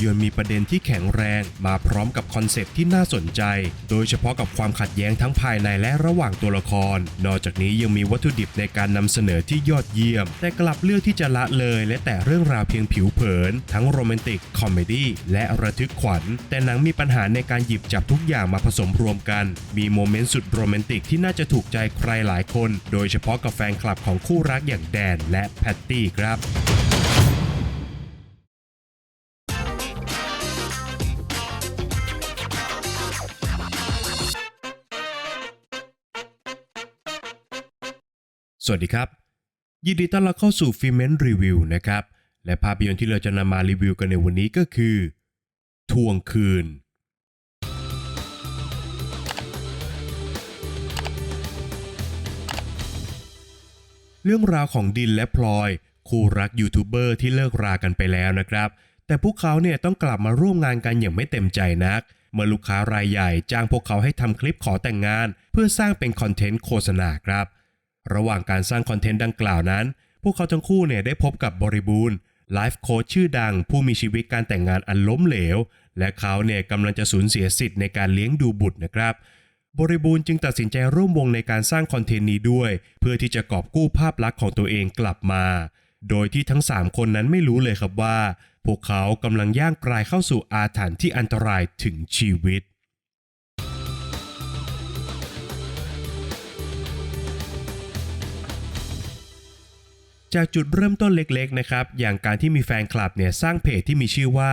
ยนตร์มีประเด็นที่แข็งแรงมาพร้อมกับคอนเซปต์ที่น่าสนใจโดยเฉพาะกับความขัดแย้งทั้งภายในและระหว่างตัวละครนอกจากนี้ยังมีวัตถุดิบในการนำเสนอที่ยอดเยี่ยมแต่กลับเลือกที่จะละเลยและแต่เรื่องราวเพียงผิวเผินทั้งโรแมนติกคอมเมดี้และระทึกขวัญแต่หนังมีปัญหาในการหยิบจับทุกอย่างมาผสมรวมกันมีโมเมนต์สุดโรแมนติกที่น่าจะถูกใจใครหลายคนโดยเฉพาะกับแฟนคลับของคู่รักอย่างแดนและแพตตี้ครับสวัสดีครับยินดีต้อนรับเข้าสู่ฟิเมนรีวิวนะครับและภาพยนตร์ที่เราจะนำมารีวิวกันในวันนี้ก็คือทวงคืนเรื่องราวของดินและพลอยคู่รักยูทูบเบอร์ที่เลิกรากันไปแล้วนะครับแต่พวกเขาเนี่ยต้องกลับมาร่วมงานกันอย่างไม่เต็มใจนักเมื่อลูกค้ารายใหญ่จ้างพวกเขาให้ทำคลิปขอแต่งงานเพื่อสร้างเป็นคอนเทนต์โฆษณาครับระหว่างการสร้างคอนเทนต์ดังกล่าวนั้นพวกเขาทั้งคู่เนี่ยได้พบกับบริบูรณ์ไลฟ์โค้ชชื่อดังผู้มีชีวิตการแต่งงานอันล้มเหลวและเขาเนี่ยกำลังจะสูญเสียสิทธิ์ในการเลี้ยงดูบุตรนะครับบริบูรณ์จึงตัดสินใจร่วมวงในการสร้างคอนเทนต์นี้ด้วยเพื่อที่จะกอบกู้ภาพลักษณ์ของตัวเองกลับมาโดยที่ทั้ง3คนนั้นไม่รู้เลยครับว่าพวกเขากำลังย่างกรายเข้าสู่อาถรรพ์ที่อันตรายถึงชีวิตจากจุดเริ่มต้นเล็กๆนะครับอย่างการที่มีแฟนคลับเนี่ยสร้างเพจที่มีชื่อว่า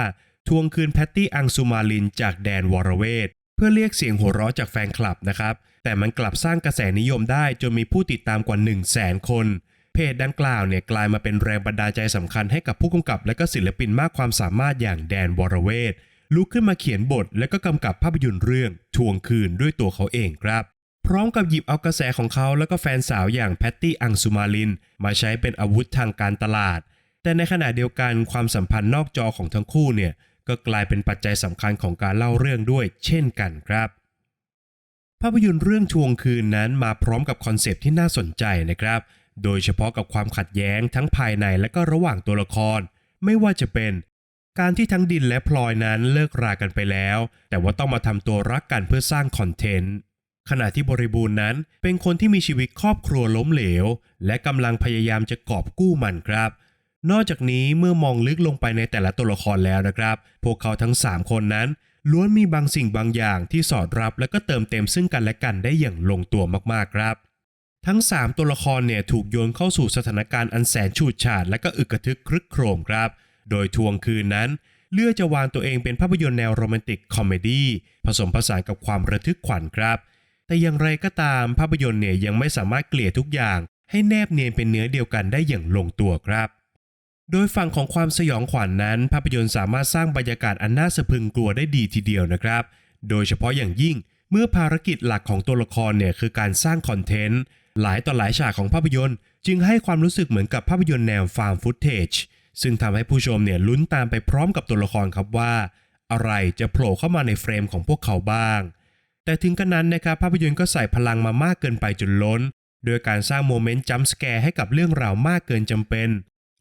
ทวงคืนแพตตี้อังสุมาลินจากแดนวรเวทเพื่อเรียกเสียงหัวเราะจากแฟนคลับนะครับแต่มันกลับสร้างกระแสนิยมได้จนมีผู้ติดตามกว่า 100,000 คนเพจดังกล่าวเนี่ยกลายมาเป็นแรงบันดาลใจสำคัญให้กับผู้กำกับและก็ศิลปินมากความสามารถอย่างแดนวรเวทลุกขึ้นมาเขียนบทและก็กำกับภาพยนตร์เรื่องทวงคืนด้วยตัวเขาเองครับพร้อมกับหยิบเอากระแสของเขาแล้วก็แฟนสาวอย่างแพตตี้อังสุมาลินมาใช้เป็นอาวุธทางการตลาดแต่ในขณะเดียวกันความสัมพันธ์นอกจอของทั้งคู่เนี่ยก็กลายเป็นปัจจัยสำคัญของการเล่าเรื่องด้วยเช่นกันครับภาพยนตร์เรื่องทวงคืนนั้นมาพร้อมกับคอนเซปต์ที่น่าสนใจนะครับโดยเฉพาะกับความขัดแย้งทั้งภายในและก็ระหว่างตัวละครไม่ว่าจะเป็นการที่ทั้งดินและพลอยนั้นเลิกรากันไปแล้วแต่ว่าต้องมาทำตัวรักกันเพื่อสร้างคอนเทนต์ขณะที่บริบูรณ์นั้นเป็นคนที่มีชีวิตครอบครัวล้มเหลวและกำลังพยายามจะกอบกู้มันครับนอกจากนี้เมื่อมองลึกลงไปในแต่ละตัวละครแล้วนะครับพวกเขาทั้ง3คนนั้นล้วนมีบางสิ่งบางอย่างที่สอดรับและก็เติมเต็มซึ่งกันและกันได้อย่างลงตัวมากๆครับทั้ง3ตัวละครเนี่ยถูกโยนเข้าสู่สถานการณ์อันแสนฉูดฉาดและก็อึกกระทึกครึกโครมครับโดยทวงคืนนั้นเลือกจะวางตัวเองเป็นภาพยนตร์แนวโรแมนติกคอมเมดี้ผสมผสานกับความระทึกขวัญครับแต่อย่างไรก็ตามภาพยนตร์เนี่ยยังไม่สามารถเกลี่ยทุกอย่างให้แนบเนียนเป็นเนื้อเดียวกันได้อย่างลงตัวครับโดยฝั่งของความสยองขวัญนั้นภาพยนตร์สามารถสร้างบรรยากาศอันน่าสะพรึงกลัวได้ดีทีเดียวนะครับโดยเฉพาะอย่างยิ่งเมื่อภารกิจหลักของตัวละครเนี่ยคือการสร้างคอนเทนต์หลายต่อหลายฉากของภาพยนตร์จึงให้ความรู้สึกเหมือนกับภาพยนตร์แนวฟาร์มฟุตเทจซึ่งทำให้ผู้ชมเนี่ยลุ้นตามไปพร้อมกับตัวละครครับว่าอะไรจะโผล่เข้ามาในเฟรมของพวกเขาบ้างแต่ถึงกระนั้นนะครับภาพยนตร์ก็ใส่พลังมามากเกินไปจนล้นโดยการสร้างโมเมนต์จัมป์สแกร์ให้กับเรื่องราวมากเกินจำเป็น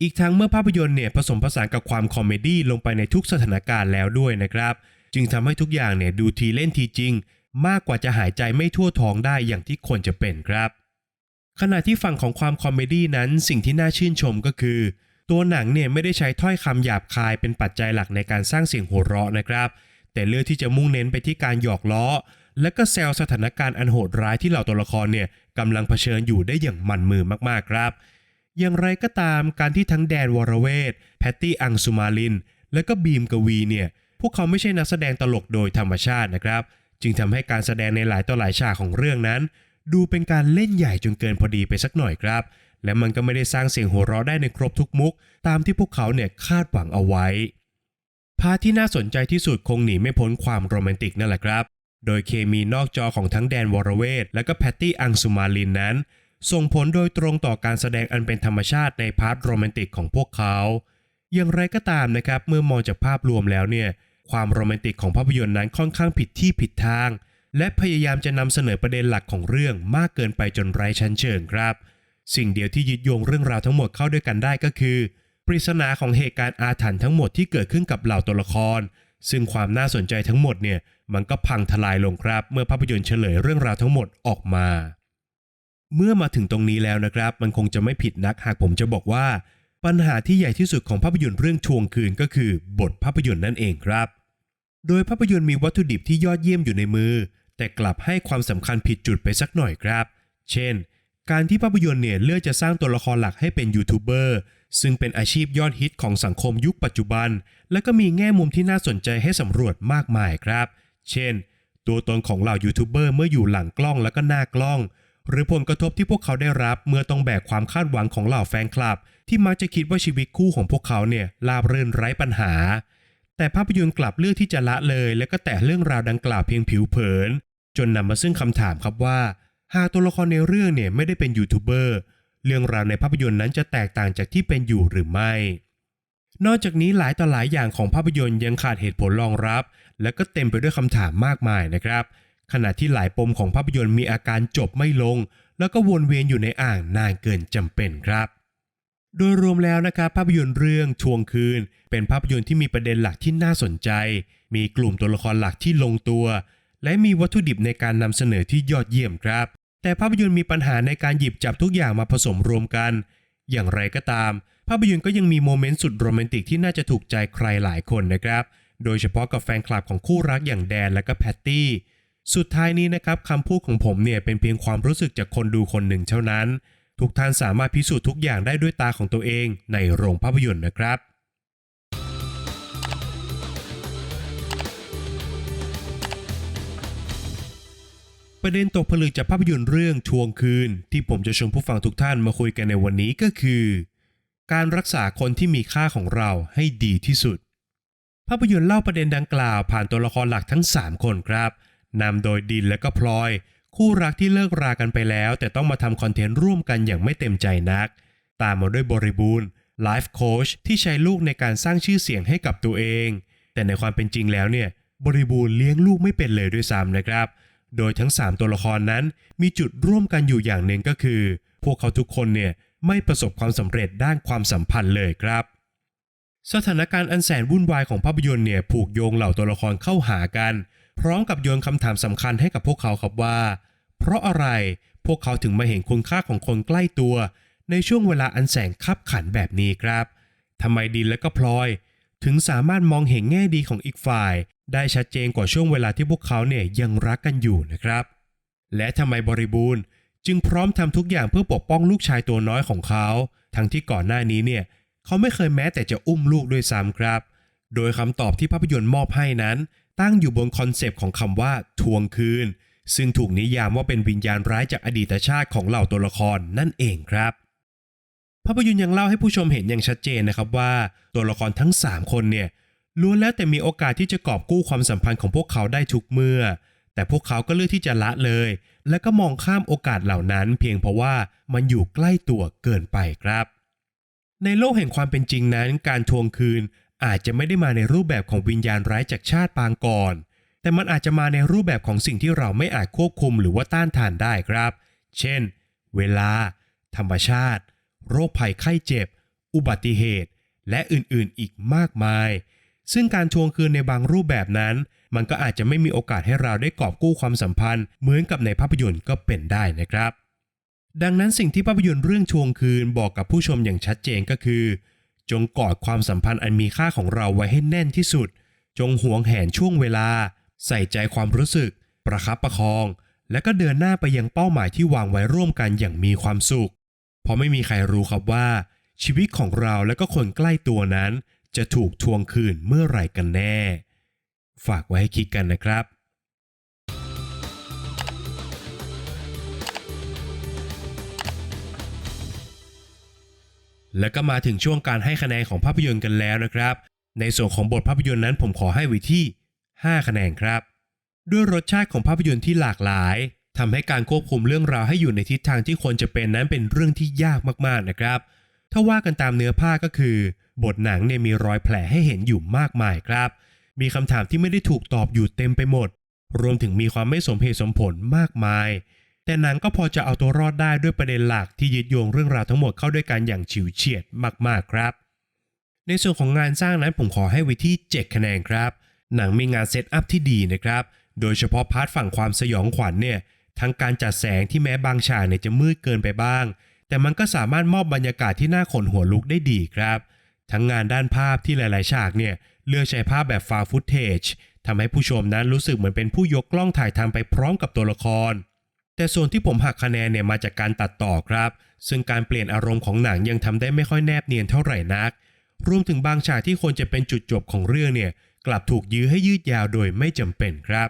อีกทั้งเมื่อภาพยนตร์เนี่ยผสมผสานกับความคอมเมดี้ลงไปในทุกสถานการณ์แล้วด้วยนะครับจึงทำให้ทุกอย่างเนี่ยดูทีเล่นทีจริงมากกว่าจะหายใจไม่ทั่วท้องได้อย่างที่ควรจะเป็นครับขณะที่ฝั่งของความคอมเมดี้นั้นสิ่งที่น่าชื่นชมก็คือตัวหนังเนี่ยไม่ได้ใช้ถ้อยคำหยาบคายเป็นปัจจัยหลักในการสร้างเสียงหัวเราะนะครับแต่เลือกที่จะมุ่งเน้นไปที่การหยอกล้อและก็แซวสถานการณ์อันโหดร้ายที่เหล่าตัวละครเนี่ยกำลังเผชิญอยู่ได้อย่างมันมือมากๆครับอย่างไรก็ตามการที่ทั้งแดนวรเวทแพตตี้อังสุมาลินและก็บีมกวีเนี่ยพวกเขาไม่ใช่นักแสดงตลกโดยธรรมชาตินะครับจึงทำให้การแสดงในหลายต่อหลายฉากของเรื่องนั้นดูเป็นการเล่นใหญ่จนเกินพอดีไปสักหน่อยครับและมันก็ไม่ได้สร้างเสียงหัวเราะได้ในครบทุกมุกตามที่พวกเขาเนี่ยคาดหวังเอาไว้พาร์ทที่น่าสนใจที่สุดคงหนีไม่พ้นความโรแมนติกนั่นแหละครับโดยเคมีนอกจอของทั้งแดนวรเวทและก็แพตตี้อังสุมาลินนั้นส่งผลโดยตรงต่อการแสดงอันเป็นธรรมชาติในพาร์ทโรแมนติกของพวกเขาอย่างไรก็ตามนะครับเมื่อมองจากภาพรวมแล้วเนี่ยความโรแมนติกของภาพยนตร์นั้นค่อนข้างผิดที่ผิดทางและพยายามจะนำเสนอประเด็นหลักของเรื่องมากเกินไปจนไร้ชั้นเชิงครับสิ่งเดียวที่ยึดโยงเรื่องราวทั้งหมดเข้าด้วยกันได้ก็คือ ปริศนาของเหตุการณ์อาถรรพ์ทั้งหมดที่เกิดขึ้นกับเหล่าตัวละครซึ่งความน่าสนใจทั้งหมดเนี่ยมันก็พังทลายลงครับเมื่อภาพยนตร์เฉลยเรื่องราวทั้งหมดออกมาเมื่อมาถึงตรงนี้แล้วนะครับมันคงจะไม่ผิดนักหากผมจะบอกว่าปัญหาที่ใหญ่ที่สุดของภาพยนตร์เรื่องทวงคืนก็คือบทภาพยนตร์นั่นเองครับโดยภาพยนตร์มีวัตถุดิบที่ยอดเยี่ยมอยู่ในมือแต่กลับให้ความสำคัญผิดจุดไปสักหน่อยครับเช่นการที่ภาพยนตร์เนี่ยเลือกจะสร้างตัวละครหลักให้เป็นยูทูบเบอร์ซึ่งเป็นอาชีพยอดฮิตของสังคมยุคปัจจุบันและก็มีแง่มุมที่น่าสนใจให้สำรวจมากมายครับเช่นตัวตนของเหล่ายูทูบเบอร์เมื่ออยู่หลังกล้องและก็หน้ากล้องหรือผลกระทบที่พวกเขาได้รับเมื่อต้องแบกความคาดหวังของเหล่าแฟนคลับที่มักจะคิดว่าชีวิตคู่ของพวกเขาเนี่ยราบรื่นไร้ปัญหาแต่ภาพยนตร์กลับเลือกที่จะละเลยและก็แตะเรื่องราวดังกล่าวเพียงผิวเผินจนนำมาซึ่งคำถามครับว่าหากตัวละครในเรื่องเนี่ยไม่ได้เป็นยูทูบเบอร์เรื่องราวในภาพยนตร์นั้นจะแตกต่างจากที่เป็นอยู่หรือไม่นอกจากนี้หลายต่อหลายอย่างของภาพยนตร์ยังขาดเหตุผลรองรับและก็เต็มไปด้วยคำถามมากมายนะครับขณะที่หลายปมของภาพยนตร์มีอาการจบไม่ลงแล้วก็วนเวียนอยู่ในอ่างนานเกินจำเป็นครับโดยรวมแล้วนะครับภาพยนตร์เรื่องทวงคืนเป็นภาพยนตร์ที่มีประเด็นหลักที่น่าสนใจมีกลุ่มตัวละครหลักที่ลงตัวและมีวัตถุดิบในการนำเสนอที่ยอดเยี่ยมครับแต่ภาพยนตร์มีปัญหาในการหยิบจับทุกอย่างมาผสมรวมกันอย่างไรก็ตามภาพยนตร์ก็ยังมีโมเมนต์สุดโรแมนติกที่น่าจะถูกใจใครหลายคนนะครับโดยเฉพาะกับแฟนคลับของคู่รักอย่างแดนและก็แพตตี้สุดท้ายนี้นะครับคำพูดของผมเนี่ยเป็นเพียงความรู้สึกจากคนดูคนหนึ่งเท่านั้นทุกท่านสามารถพิสูจน์ทุกอย่างได้ด้วยตาของตัวเองในโรงภาพยนตร์นะครับประเด็นตกผลึกจากภาพยนตร์เรื่องทวงคืนที่ผมจะชวนผู้ฟังทุกท่านมาคุยกันในวันนี้ก็คือการรักษาคนที่มีค่าของเราให้ดีที่สุดภาพยนตร์เล่าประเด็นดังกล่าวผ่านตัวละครหลักทั้ง3คนครับนำโดยดินและก็พลอยคู่รักที่เลิกรากันไปแล้วแต่ต้องมาทำคอนเทนต์ร่วมกันอย่างไม่เต็มใจนักตามมาด้วยบริบูรณ์ไลฟ์โค้ชที่ใช้ลูกในการสร้างชื่อเสียงให้กับตัวเองแต่ในความเป็นจริงแล้วเนี่ยบริบูรณ์เลี้ยงลูกไม่เป็นเลยด้วยซ้ำนะครับโดยทั้ง3ตัวละครนั้นมีจุดร่วมกันอยู่อย่างหนึ่งก็คือพวกเขาทุกคนเนี่ยไม่ประสบความสำเร็จด้านความสัมพันธ์เลยครับสถานการณ์อันแสนวุ่นวายของภาพยนตร์เนี่ยผูกโยงเหล่าตัวละครเข้าหากันพร้อมกับโยนคำถามสำคัญให้กับพวกเขาครับว่าเพราะอะไรพวกเขาถึงมาเห็นคุณค่าของคนใกล้ตัวในช่วงเวลาอันแสนคับขันแบบนี้ครับทำไมดินและก็พลอยถึงสามารถมองเห็นแง่ดีของอีกฝ่ายได้ชัดเจนกว่าช่วงเวลาที่พวกเขาเนี่ยยังรักกันอยู่นะครับและทำไมบริบูรณ์จึงพร้อมทำทุกอย่างเพื่อปกป้องลูกชายตัวน้อยของเขาทั้งที่ก่อนหน้านี้เนี่ยเขาไม่เคยแม้แต่จะอุ้มลูกด้วยซ้ำครับโดยคำตอบที่ภาพยนตร์มอบให้นั้นตั้งอยู่บนคอนเซปต์ของคำว่าทวงคืนซึ่งถูกนิยามว่าเป็นวิญญาณร้ายจากอดีตชาติของเหล่าตัวละครนั่นเองครับภาพยนตร์ยังเล่าให้ผู้ชมเห็นอย่างชัดเจนนะครับว่าตัวละครทั้ง3คนเนี่ยล้วนแล้วแต่มีโอกาสที่จะกอบกู้ความสัมพันธ์ของพวกเขาได้ทุกเมื่อแต่พวกเขาก็เลือกที่จะละเลยและก็มองข้ามโอกาสเหล่านั้นเพียงเพราะว่ามันอยู่ใกล้ตัวเกินไปครับในโลกแห่งความเป็นจริงนั้นการทวงคืนอาจจะไม่ได้มาในรูปแบบของวิญญาณร้ายจากชาติปางก่อนแต่มันอาจจะมาในรูปแบบของสิ่งที่เราไม่อาจควบคุมหรือว่าต้านทานได้ครับเช่นเวลาธรรมชาติโรคภัยไข้เจ็บอุบัติเหตุและอื่นๆอีกมากมายซึ่งการทวงคืนในบางรูปแบบนั้นมันก็อาจจะไม่มีโอกาสให้เราได้กอบกู้ความสัมพันธ์เหมือนกับในภาพยนตร์ก็เป็นได้นะครับดังนั้นสิ่งที่ภาพยนตร์เรื่องทวงคืนบอกกับผู้ชมอย่างชัดเจนก็คือจงกอดความสัมพันธ์อันมีค่าของเราไว้ให้แน่นที่สุดจงหวงแหนช่วงเวลาใส่ใจความรู้สึกประคับประคองและก็เดินหน้าไปยังเป้าหมายที่วางไว้ร่วมกันอย่างมีความสุขเพราะไม่มีใครรู้ครับว่าชีวิตของเราและก็คนใกล้ตัวนั้นจะถูกทวงคืนเมื่อไหร่กันแน่ฝากไว้ให้คิดกันนะครับแล้วก็มาถึงช่วงการให้คะแนนของภาพยนตร์กันแล้วนะครับในส่วนของบทภาพยนตร์นั้นผมขอให้ไว้ที่5คะแนนครับด้วยรสชาติของภาพยนตร์ที่หลากหลายทำให้การควบคุมเรื่องราวให้อยู่ในทิศทางที่ควรจะเป็นนั้นเป็นเรื่องที่ยากมากๆนะครับถ้าว่ากันตามเนื้อผ้าก็คือบทหนังเนี่ยมีรอยแผลให้เห็นอยู่มากมายครับมีคำถามที่ไม่ได้ถูกตอบอยู่เต็มไปหมดรวมถึงมีความไม่สมเหตุสมผลมากมายแต่หนังก็พอจะเอาตัวรอดได้ด้วยประเด็นหลักที่ยึดโยงเรื่องราวทั้งหมดเข้าด้วยกันอย่างฉิวเฉียดมากๆครับ ในส่วนของงานสร้างนั้นผมขอให้ไว้ที่7คะแนนครับหนังมีงานเซตอัพที่ดีนะครับโดยเฉพาะพาร์ทฝั่งความสยองขวัญเนี่ยทั้งการจัดแสงที่แม้บางฉากเนี่ยจะมืดเกินไปบ้างแต่มันก็สามารถมอบบรรยากาศที่น่าขนหัวลุกได้ดีครับทั้งงานด้านภาพที่หลายๆฉากเนี่ยเลือกใช้ภาพแบบฟาวด์ฟุตเทจทำให้ผู้ชมนั้นรู้สึกเหมือนเป็นผู้ยกกล้องถ่ายทำไปพร้อมกับตัวละครแต่ส่วนที่ผมหักคะแนนเนี่ยมาจากการตัดต่อครับซึ่งการเปลี่ยนอารมณ์ของหนังยังทำได้ไม่ค่อยแนบเนียนเท่าไหร่นักรวมถึงบางฉากที่ควรจะเป็นจุดจบของเรื่องเนี่ยกลับถูกยื้อให้ยืดยาวโดยไม่จำเป็นครับ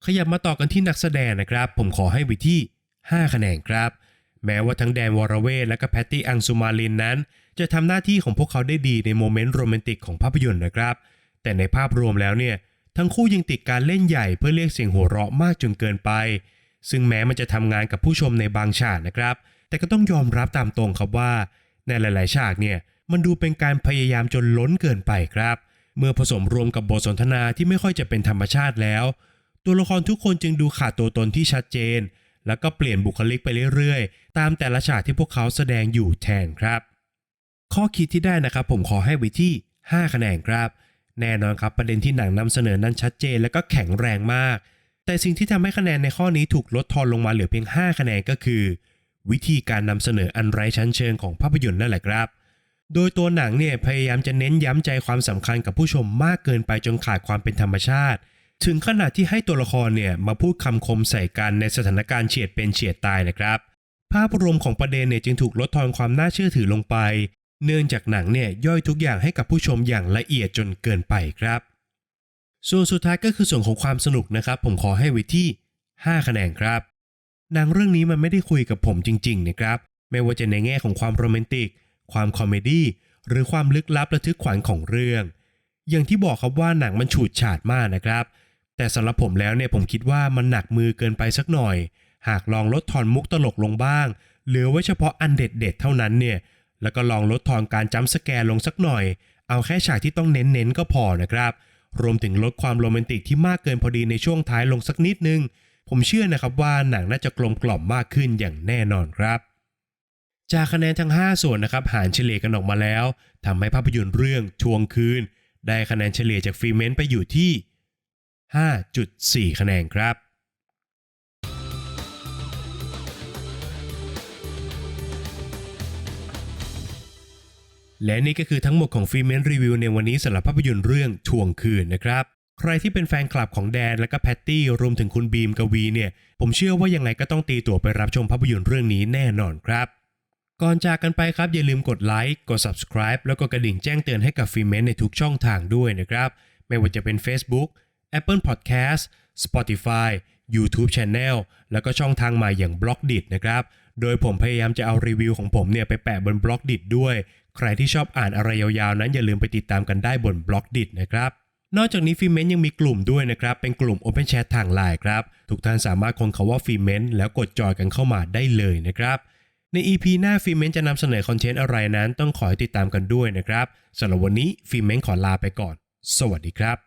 ขยับมาต่อกันที่นักแสดงนะครับผมขอให้ไว้ที่5คะแนนครับแม้ว่าทั้งแดนวรเวทและก็แพตตี้อังสุมาลินนั้นจะทำหน้าที่ของพวกเขาได้ดีในโมเมนต์โรแมนติกของภาพยนตร์นะครับแต่ในภาพรวมแล้วเนี่ยทั้งคู่ยังติดการเล่นใหญ่เพื่อเรียกเสียงหัวเราะมากจนเกินไปซึ่งแม้มันจะทำงานกับผู้ชมในบางฉากนะครับแต่ก็ต้องยอมรับตามตรงครับว่าในหลายๆฉากเนี่ยมันดูเป็นการพยายามจนล้นเกินไปครับเมื่อผสมรวมกับบทสนทนาที่ไม่ค่อยจะเป็นธรรมชาติแล้วตัวละครทุกคนจึงดูขาดตัวตนที่ชัดเจนแล้วก็เปลี่ยนบุคลิกไปเรื่อยๆตามแต่ละฉากที่พวกเขาแสดงอยู่แทนครับข้อคิดที่ได้นะครับผมขอให้ไว้ที่5คะแนนครับแน่นอนครับประเด็นที่หนังนำเสนอนั้นชัดเจนและก็แข็งแรงมากแต่สิ่งที่ทำให้คะแนนในข้อนี้ถูกลดทอนลงมาเหลือเพียง5คะแนนก็คือวิธีการนำเสนออันไร้ชั้นเชิงของภาพยนตร์นั่นแหละครับโดยตัวหนังเนี่ยพยายามจะเน้นย้ำใจความสำคัญกับผู้ชมมากเกินไปจนขาดความเป็นธรรมชาติถึงขนาดที่ให้ตัวละครเนี่ยมาพูดคำคมใส่กันในสถานการณ์เฉียดเป็นเฉียดตายนะครับภาพรวมของประเด็นเนี่ยจึงถูกลดทอนความน่าเชื่อถือลงไปเนื่องจากหนังเนี่ยย่อยทุกอย่างให้กับผู้ชมอย่างละเอียดจนเกินไปครับส่วนสุดท้ายก็คือส่วนของความสนุกนะครับผมขอให้ไว้ที่5คะแนนครับหนังเรื่องนี้มันไม่ได้คุยกับผมจริงๆนะครับไม่ว่าจะในแง่ของความโรแมนติกความคอมเมดี้หรือความลึกลับระทึกขวัญของเรื่องอย่างที่บอกครับว่าหนังมันฉูดฉาดมากนะครับแต่สำหรับผมแล้วเนี่ยผมคิดว่ามันหนักมือเกินไปสักหน่อยหากลองลดทอนมุกตลกลงบ้างเหลือไว้เฉพาะอันเด็ดๆเท่านั้นเนี่ยแล้วก็ลองลดทอนการจัมป์สแกร์ลงสักหน่อยเอาแค่ฉากที่ต้องเน้นๆก็พอนะครับรวมถึงลดความโรแมนติกที่มากเกินพอดีในช่วงท้ายลงสักนิดนึงผมเชื่อนะครับว่าหนังน่าจะกลมกล่อมมากขึ้นอย่างแน่นอนครับจากคะแนนทั้ง5ส่วนนะครับหารเฉลี่ยกันออกมาแล้วทำให้ภาพยนตร์เรื่องทวงคืนได้คะแนนเฉลี่ยจากฟีเมนต์ไปอยู่ที่5.4 คะแนนครับและนี่ก็คือทั้งหมดของฟีเมนต์รีวิวในวันนี้สำหรับภาพยนตร์เรื่องทวงคืนนะครับใครที่เป็นแฟนคลับของแดนและก็แพตตี้รวมถึงคุณบีมกวีเนี่ยผมเชื่อว่ายังไงก็ต้องตีตั๋วไปรับชมภาพยนตร์เรื่องนี้แน่นอนครับก่อนจากกันไปครับอย่าลืมกดไลค์กด Subscribe แล้วก็กระดิ่งแจ้งเตือนให้กับฟีเมนต์ในทุกช่องทางด้วยนะครับไม่ว่าจะเป็น Facebook Apple Podcast Spotify YouTube Channel แล้วก็ช่องทางใหม่อย่าง Blockdit นะครับโดยผมพยายามจะเอารีวิวของผมเนี่ยไปแปะบน Blockdit ด้วยใครที่ชอบอ่านอะไรยาวๆนั้นอย่าลืมไปติดตามกันได้บน Blockdit นะครับนอกจากนี้ฟีเมนต์ยังมีกลุ่มด้วยนะครับเป็นกลุ่ม Open Chat ทาง LINE ครับทุกท่านสามารถค้นคำว่าฟีเมนต์แล้วกดจอยกันเข้ามาได้เลยนะครับใน EP หน้าฟีเมนต์จะนำเสนอคอนเทนต์อะไรนั้นต้องขอให้ติดตามกันด้วยนะครับสำหรับวันนี้ฟีเมนต์ขอลาไปก่อนสวัสดีครับ